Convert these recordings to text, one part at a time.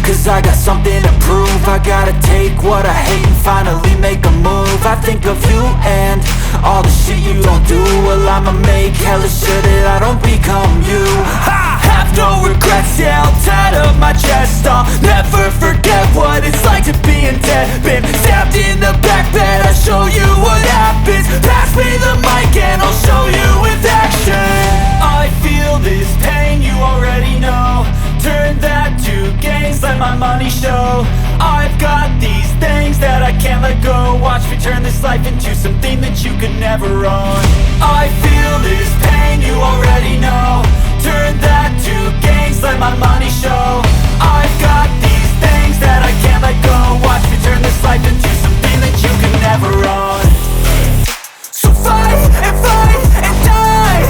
Cause I got something to prove. I gotta take what I hate and finally make a move. I think of you and all the shit you don't do. Well, I'ma make hella sure that I don't become you. I have no regrets, yeah, I'll tattle my chest. I'll never forget what it's like to be in debt. Been stabbed in the back bed, I'll show you what happens. Pass me the mic and I'll show you with action. I feel this pain, you already know. Turn that to gains, let my money show. I've got these things that I can't let go. Watch me turn this life into something that you could never own. I feel this pain, you already know. Turn that to gains, let my money show. I've got these things that I can't let go. Watch me turn this life into something that you could never own. So fight and die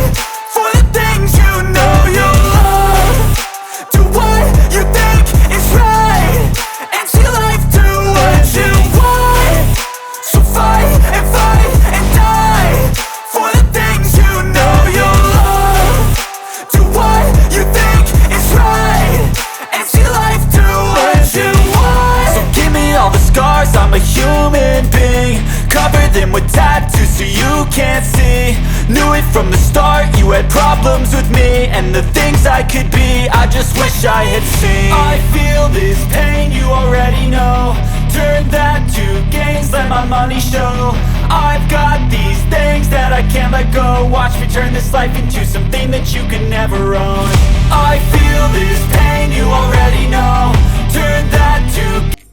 for the things you know you love. Do what you think is right and see life do what you want. So fight and die for the things you know you love. Do what you think is right and see life do what you want. So give me all the scars, I'm a human being. Cover them with tattoos so you can't see. Knew it from the start, you had problems with me and the things I could be, I just wish I had seen. I feel this pain, you already know. Turn that to gains, let my money show. I've got these things that I can't let go. Watch me turn this life into something that you can never own. I feel this pain, you already know. Turn that to